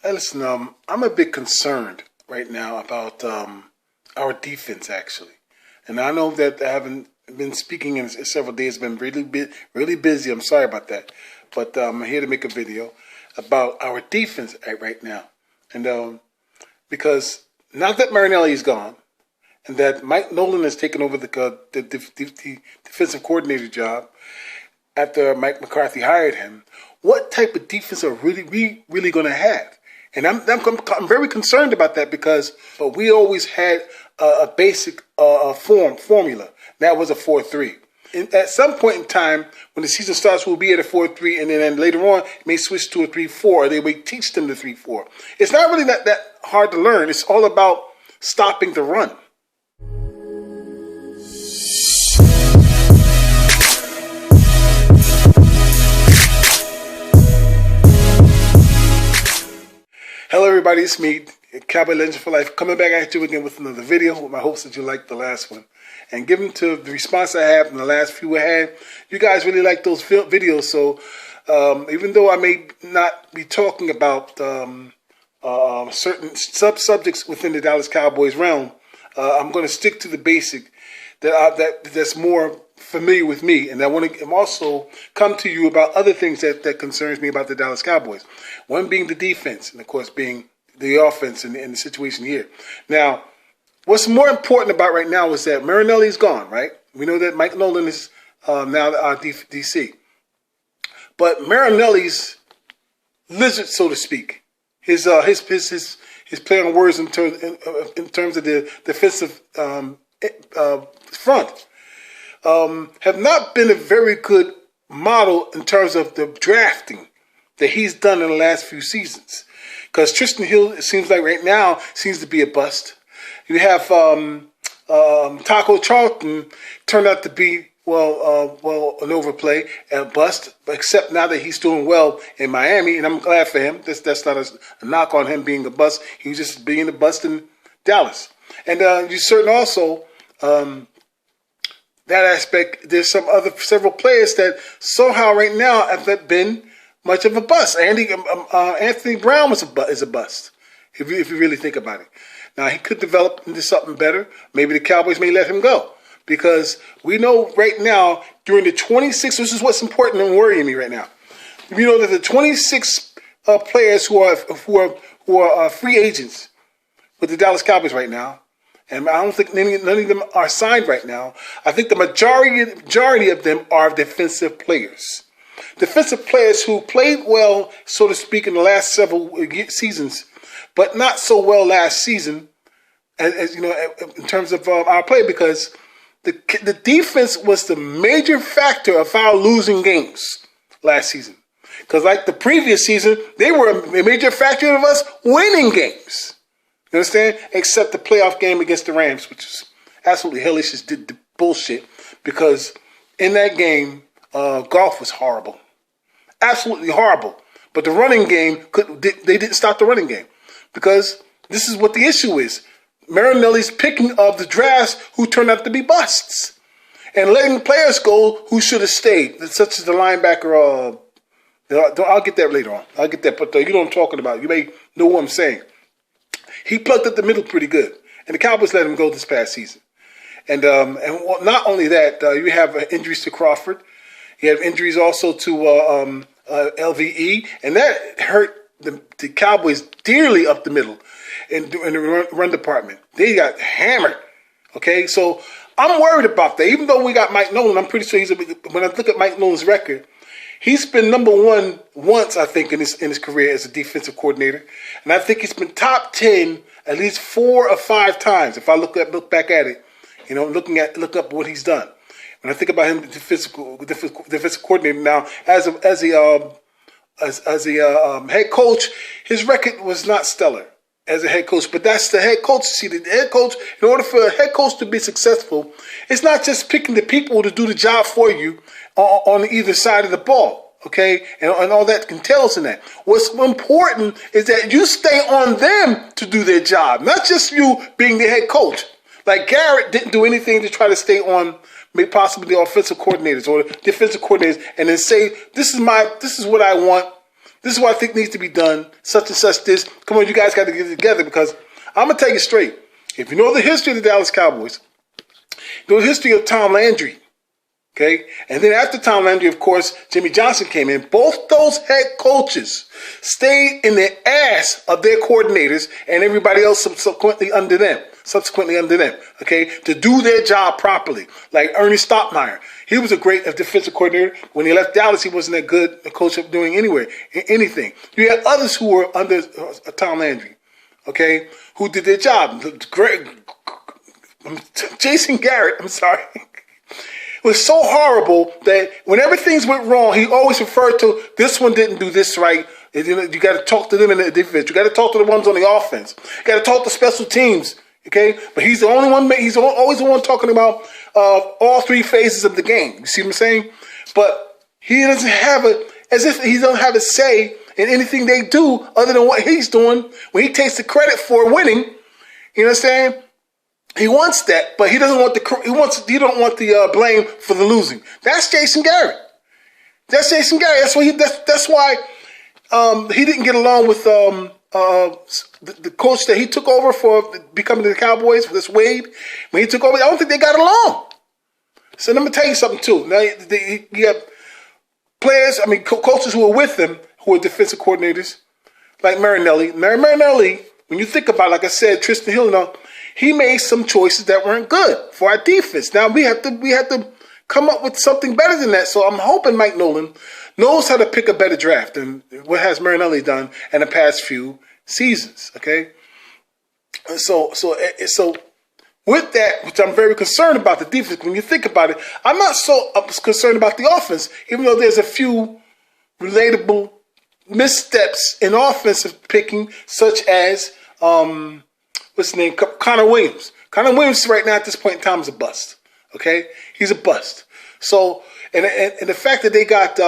Hey, listen, I'm a bit concerned right now about our defense, actually. And I know that I haven't been speaking in several days, been really busy. I'm sorry about that. But I'm here to make a video about our defense right now. And because now that Marinelli is gone, and that Mike Nolan has taken over the defensive coordinator job after Mike McCarthy hired him, what type of defense are we really going to have? And I'm very concerned about that because we always had a basic formula. That was a 4-3. And at some point in time, when the season starts, we'll be at a 4-3, and then later on, it may switch to a 3-4, or they may teach them the 3-4. It's not really that hard to learn. It's all about stopping the run. Hello everybody, it's me, Cowboy Legend for Life, coming back at you again with another video with my hopes that you liked the last one. And given to the response I have from the last few I had, you guys really like those videos, so even though I may not be talking about certain subjects within the Dallas Cowboys realm, I'm going to stick to the basic that's more familiar with me, and I want to also come to you about other things that concerns me about the Dallas Cowboys. One being the defense, and of course being the offense in the situation here. Now, what's more important about right now is that Marinelli is gone, right? We know that Mike Nolan is now our DC. But Marinelli's lizard, so to speak, his play on words in terms of the defensive front, have not been a very good model in terms of the drafting that he's done in the last few seasons. Because Tristan Hill, it seems like right now, seems to be a bust. You have Taco Charlton turned out to be, an overplay and a bust, except now that he's doing well in Miami, and I'm glad for him. That's not a knock on him being a bust. He was just being a bust in Dallas. And you certain also, that aspect, there's several players that somehow right now have been much of a bust. Anthony Brown is a bust, if you really think about it. Now, he could develop into something better. Maybe the Cowboys may let him go. Because we know right now, during the 26, this is what's important and worrying me right now. We know that the 26 players who are free agents with the Dallas Cowboys right now, and I don't think none of them are signed right now. I think the majority of them are defensive players. Defensive players who played well, so to speak, in the last several seasons, but not so well last season, as you know, in terms of our play, because the defense was the major factor of our losing games last season. Because like the previous season, they were a major factor of us winning games. You understand? Except the playoff game against the Rams, which is absolutely hellish, just did the bullshit. Because in that game, Goff was horrible. Absolutely horrible. But the running game, they didn't stop the running game. Because this is what the issue is. Marinelli's picking of the drafts who turned out to be busts. And letting players go who should have stayed, such as the linebacker. I'll get that later on. I'll get that, but you know what I'm talking about. You may know what I'm saying. He plugged up the middle pretty good. And the Cowboys let him go this past season. And not only that, you have injuries to Crawford. You have injuries also to LVE. And that hurt the Cowboys dearly up the middle in the run department. They got hammered. Okay, so I'm worried about that. Even though we got Mike Nolan, I'm pretty sure when I look at Mike Nolan's record, he's been number one once, I think, in his career as a defensive coordinator. And I think he's been top 10 at least 4 or 5 times. If I look back at it, you know, look up what he's done. When I think about him, defensive coordinator now, as a head coach, his record was not stellar as a head coach. But that's the head coach. See, the head coach, in order for a head coach to be successful, it's not just picking the people to do the job for you on either side of the ball, okay? And all that entails in that. What's important is that you stay on them to do their job, not just you being the head coach. Like Garrett didn't do anything to try to stay on maybe possibly the offensive coordinators or the defensive coordinators and then say, this is what I want This is what I think needs to be done. Such and such this. Come on, you guys got to get it together because I'm going to tell you straight. If you know the history of the Dallas Cowboys, you know the history of Tom Landry, okay? And then after Tom Landry, of course, Jimmy Johnson came in. Both those head coaches stayed in the ass of their coordinators and everybody else subsequently under them, okay, to do their job properly. Like Ernie Stottmeyer. He was a great defensive coordinator. When he left Dallas, he wasn't that good a coach of doing anything. You had others who were under Tom Landry, okay, who did their job. Jason Garrett, I'm sorry, was so horrible that whenever things went wrong, he always referred to this one didn't do this right. You got to talk to them in the defense. You got to talk to the ones on the offense. You got to talk to special teams. Okay, but he's the only one. He's always the one talking about all three phases of the game. You see what I'm saying? But he doesn't have as if he doesn't have a say in anything they do other than what he's doing. When he takes the credit for winning, you know what I'm saying? He wants that, but he doesn't want he don't want the blame for the losing. That's Jason Garrett. That's Jason Garrett. That's why he didn't get along with the coach that he took over for becoming the Cowboys, this Wade. When he took over, I don't think they got along. So let me tell you something too. Now you have players, coaches who are with him, who are defensive coordinators, like Marinelli. Marinelli, when you think about it, like I said, Tristan Hill, he made some choices that weren't good for our defense. Now we have to come up with something better than that. So I'm hoping Mike Nolan knows how to pick a better draft than what has Marinelli done in the past few seasons. Okay, so with that, which I'm very concerned about the defense. When you think about it, I'm not so concerned about the offense, even though there's a few relatable missteps in offensive picking, such as what's his name, Connor Williams. Connor Williams right now at this point in time is a bust. Okay, he's a bust. So and the fact that they got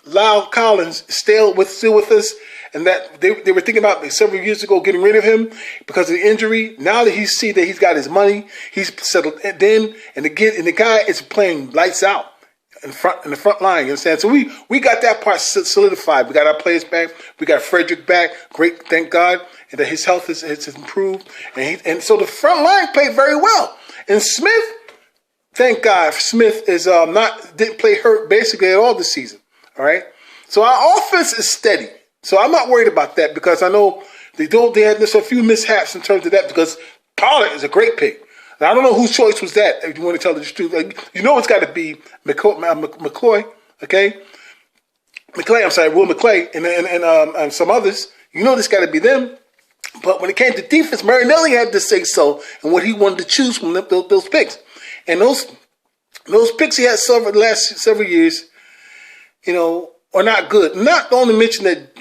Lyle Collins still with us, and that they were thinking about several years ago getting rid of him because of the injury. Now that he see that he's got his money, he's settled in, and the guy is playing lights out in the front line. You understand? So we got that part solidified. We got our players back. We got Frederick back. Great, thank God, and that his health has improved. And so the front line played very well. And Smith, thank God, Smith is didn't play hurt basically at all this season. All right, so our offense is steady. So I'm not worried about that because I know they had a few mishaps in terms of that because Pollard is a great pick. Now, I don't know whose choice was that. If you want to tell the truth, it's got to be McCoy, okay? Will McClay, and some others. This got to be them. But when it came to defense, Marinelli had to say so and what he wanted to choose from those picks. And those picks he had the last several years, are not good. Not only mention that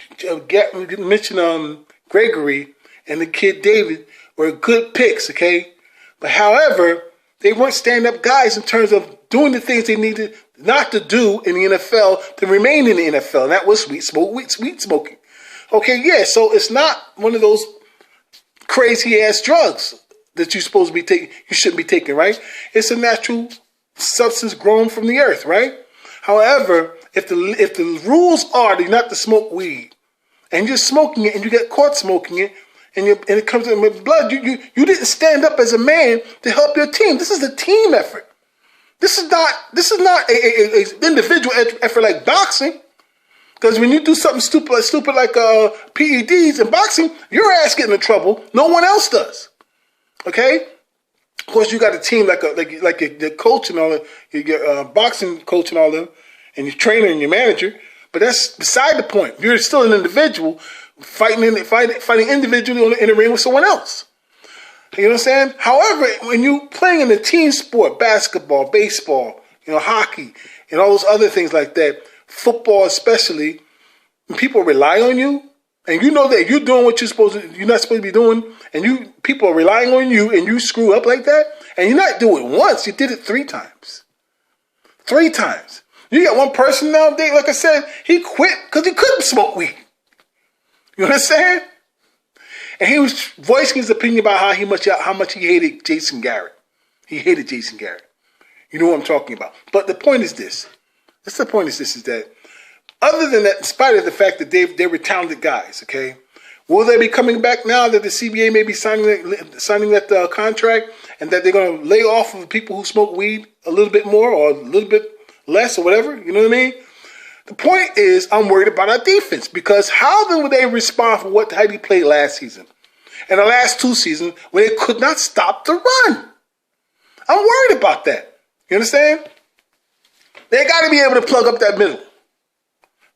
Gregory and the kid David were good picks, okay? But however, they weren't stand-up guys in terms of doing the things they needed not to do in the NFL to remain in the NFL. And that was sweet smoking. Okay, yeah, so it's not one of those crazy-ass drugs that you're supposed to be taking, you shouldn't be taking, right? It's a natural substance grown from the earth, right? However, if the rules are not to smoke weed, and you're smoking it, and you get caught smoking it, and it comes in with blood, you didn't stand up as a man to help your team. This is a team effort. This is not a individual effort like boxing. Because when you do something stupid like PEDs in boxing, your ass getting in trouble. No one else does. Okay. Of course, you got a team like your coach and all that, your boxing coach and all them, and your trainer and your manager. But that's beside the point. You're still an individual fighting individually in the ring with someone else. You know what I'm saying? However, when you playing in a team sport, basketball, baseball, hockey, and all those other things like that, football especially, when people rely on you, and you know that you're doing what you're not supposed to be doing, and people are relying on you, and you screw up like that, and you're not doing it once, you did it 3 times. 3 times. You got one person nowadays, like I said, he quit because he couldn't smoke weed. You understand? And he was voicing his opinion about how much he hated Jason Garrett. He hated Jason Garrett. You know what I'm talking about. But the point is this. The point is this, is that other than that, in spite of the fact that they were talented guys, okay, will they be coming back now that the CBA may be signing that contract, and that they're going to lay off of people who smoke weed a little bit more or a little bit less or whatever? You know what I mean? The point is, I'm worried about our defense, because how then would they respond for how they played last season and the last 2 seasons when they could not stop the run? I'm worried about that. You understand? They got to be able to plug up that middle.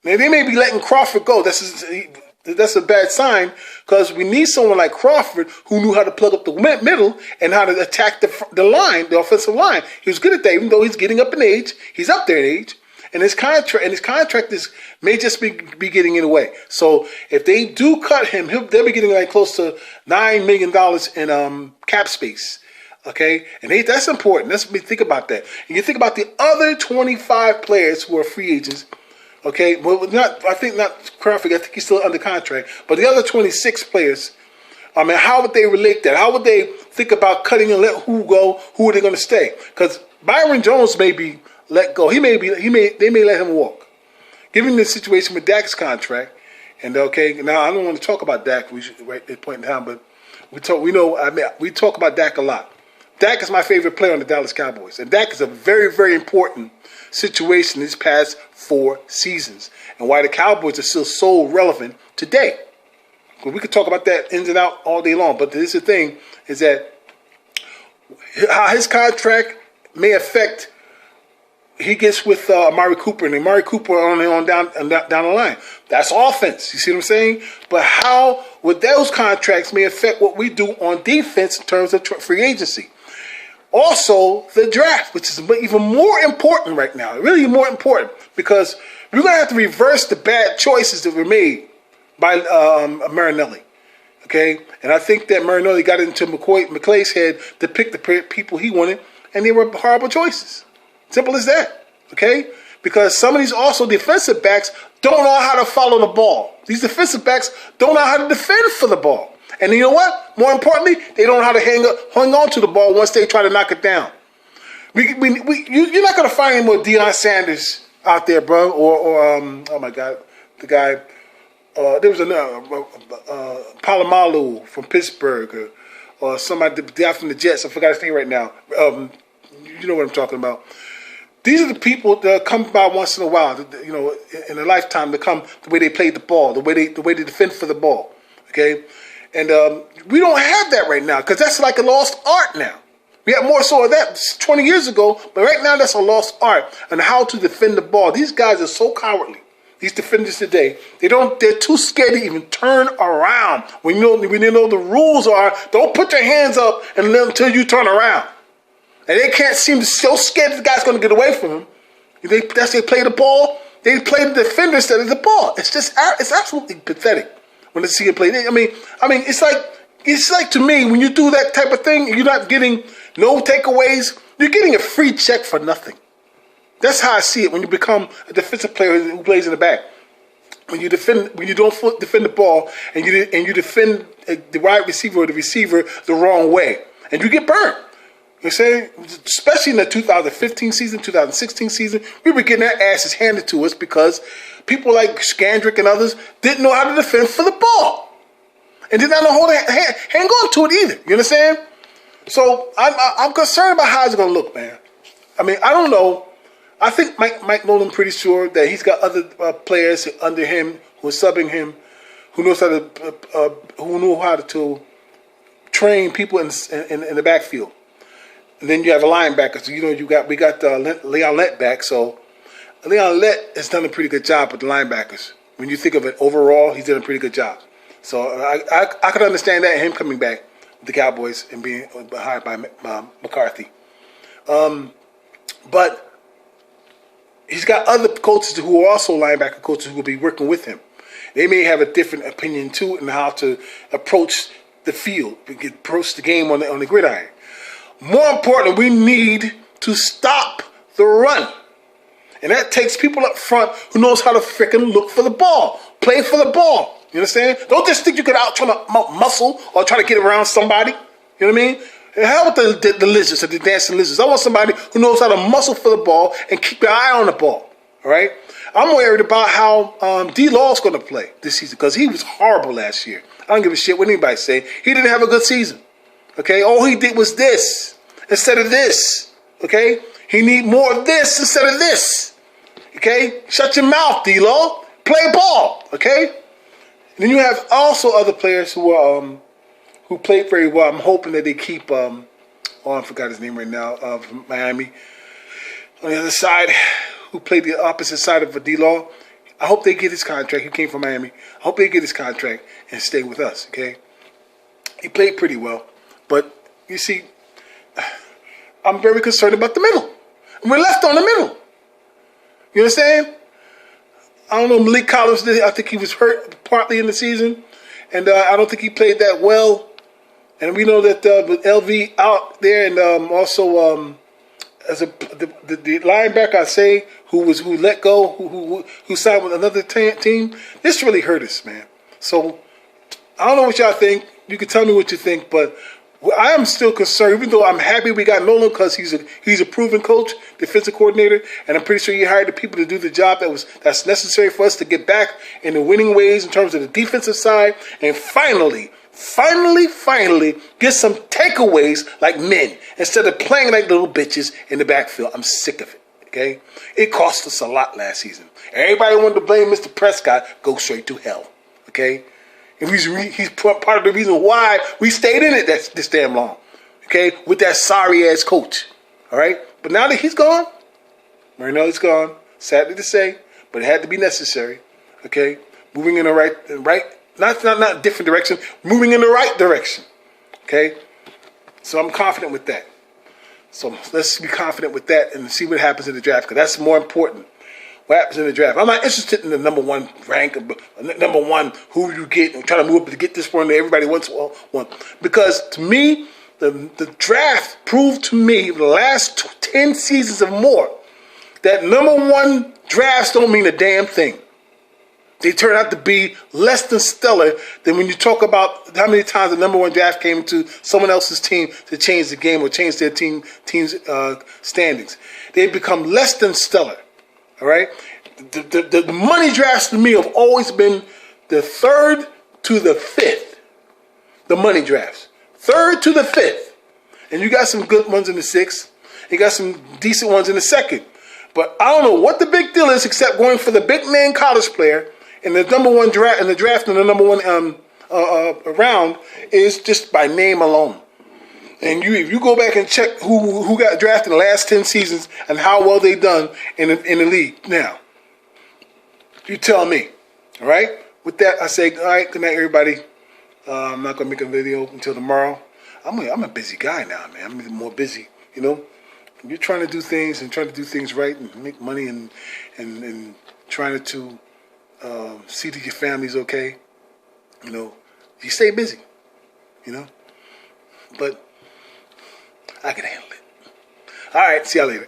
Now, they may be letting Crawford go. That's a bad sign, because we need someone like Crawford who knew how to plug up the middle and how to attack the line, the offensive line. He was good at that, even though he's getting up in age. He's up there in age. And his contract may just be getting in the way. So if they do cut him, they'll be getting like close to $9 million in cap space. Okay, and that's important. Let's think about that. And you think about the other 25 players who are free agents. Okay, well, not Crawford. I think he's still under contract. But the other 26 players, I mean, how would they relate that? How would they think about cutting and let who go? Who are they going to stay? Because Byron Jones may be let go. They may let him walk. Given the situation with Dak's contract, and okay, now I don't want to talk about Dak right at this point in time, but we talk about Dak a lot. Dak is my favorite player on the Dallas Cowboys, and Dak is a very, very important situation these past 4 seasons, and why the Cowboys are still so relevant today. We could talk about that ins and out all day long, but this is the thing, is that how his contract may affect. He gets with Amari Cooper, and Amari Cooper on down the line. That's offense. You see what I'm saying? But how would those contracts may affect what we do on defense in terms of free agency? Also, the draft, which is even more important right now. Really more important, because we're going to have to reverse the bad choices that were made by Marinelli. Okay? And I think that Marinelli got into McClay's head to pick the people he wanted, and they were horrible choices. Simple as that, okay? Because some of these also defensive backs don't know how to follow the ball. These defensive backs don't know how to defend for the ball. And you know what? More importantly, they don't know how to hang on to the ball once they try to knock it down. You're not going to find any more Deion Sanders out there, bro. Or oh my God, the guy. There was another Palomalu from Pittsburgh, or somebody, the guy from the Jets. I forgot his name right now. You know what I'm talking about. These are the people that come by once in a while, you know, in a lifetime, to come the way they played the ball, the way they defend for the ball, okay? And we don't have that right now, because that's like a lost art now. We had more so of that 20 years ago, but right now that's a lost art on how to defend the ball. These guys are so cowardly. These defenders today, they're too scared to even turn around. When you know the rules are, don't put your hands up until you turn around. And they can't seem so scared that the guy's going to get away from them. They play the ball. They play the defender instead of the ball. It's absolutely pathetic when they see it play. I mean, it's like to me, when you do that type of thing, you're not getting no takeaways. You're getting a free check for nothing. That's how I see it when you become a defensive player who plays in the back. When you don't defend the ball and you defend the wide receiver or the receiver the wrong way, and you get burned. You say, especially in the 2015 season, 2016 season, we were getting our asses handed to us because people like Scandrick and others didn't know how to defend for the ball. And did not know how to hang on to it either. You understand? So I'm concerned about how it's going to look, man. I mean, I don't know. I think Mike Nolan pretty sure that he's got other players under him who are subbing him, who know how to train people in the backfield. And then you have a linebacker. So, you know, we got Leon Lett back. So Leon Lett has done a pretty good job with the linebackers. When you think of it overall, he's done a pretty good job. So I could understand that, him coming back with the Cowboys and being hired by McCarthy. But he's got other coaches who are also linebacker coaches who will be working with him. They may have a different opinion too on how to approach the field, approach the game on the gridiron. More important, we need to stop the run. And that takes people up front who knows how to freaking look for the ball, play for the ball. You understand? Don't just think you can out try to muscle or try to get around somebody. You know what I mean? And how about the lizards or the dancing lizards? I want somebody who knows how to muscle for the ball and keep an eye on the ball. All right? I'm worried about how D-Law's going to play this season because he was horrible last year. I don't give a shit what anybody say. He didn't have a good season. Okay, all he did was this instead of this. Okay, he need more of this instead of this. Okay, shut your mouth, D-Law. Play ball. Okay, and then you have also other players who played very well. I'm hoping that they keep. I forgot his name right now. From Miami. On the other side, who played the opposite side of D-Law. I hope they get his contract. He came from Miami. I hope they get his contract and stay with us. Okay, he played pretty well. But, you see, I'm very concerned about the middle. We're left on the middle. You understand? I don't know, Malik Collins, I think he was hurt partly in the season. And I don't think he played that well. And we know that with LV out there and also as the linebacker, I say, who let go, who signed with another team, this really hurt us, man. So, I don't know what y'all think. You can tell me what you think, but I am still concerned, even though I'm happy we got Nolan because he's a proven coach, defensive coordinator, and I'm pretty sure he hired the people to do the job that's necessary for us to get back in the winning ways in terms of the defensive side, and finally get some takeaways like men instead of playing like little bitches in the backfield. I'm sick of it. Okay, it cost us a lot last season. Everybody wanted to blame Mr. Prescott. Go straight to hell. Okay. And he's part of the reason why we stayed in it this damn long. Okay? With that sorry-ass coach. All right? But now that he's gone, Marino's gone. Sadly to say, but it had to be necessary. Okay? Moving in the right not different direction. Moving in the right direction. Okay? So I'm confident with that. So let's be confident with that and see what happens in the draft because that's more important. What happens in the draft? I'm not interested in the number one rank, number one who you get, and trying to move up to get this one. Everybody wants one. Because to me, the draft proved to me the last 10 seasons or more that number one drafts don't mean a damn thing. They turn out to be less than stellar than when you talk about how many times the number one draft came into someone else's team to change the game or change their team's standings. They become less than stellar. All right? The money drafts to me have always been the third to the fifth. The money drafts. Third to the fifth. And you got some good ones in the sixth. You got some decent ones in the second. But I don't know what the big deal is except going for the big name college player in the number one draft, in the draft in the number one round is just by name alone. And if you go back and check who got drafted in the last 10 seasons and how well they done in the league now, you tell me. All right? With that, I say, all right, good night, everybody. I'm not going to make a video until tomorrow. I'm a busy guy now, man. I'm even more busy, you know. You're trying to do things and trying to do things right and make money and trying to see that your family's okay. You know, you stay busy, you know. But I can handle it. All right, see y'all later.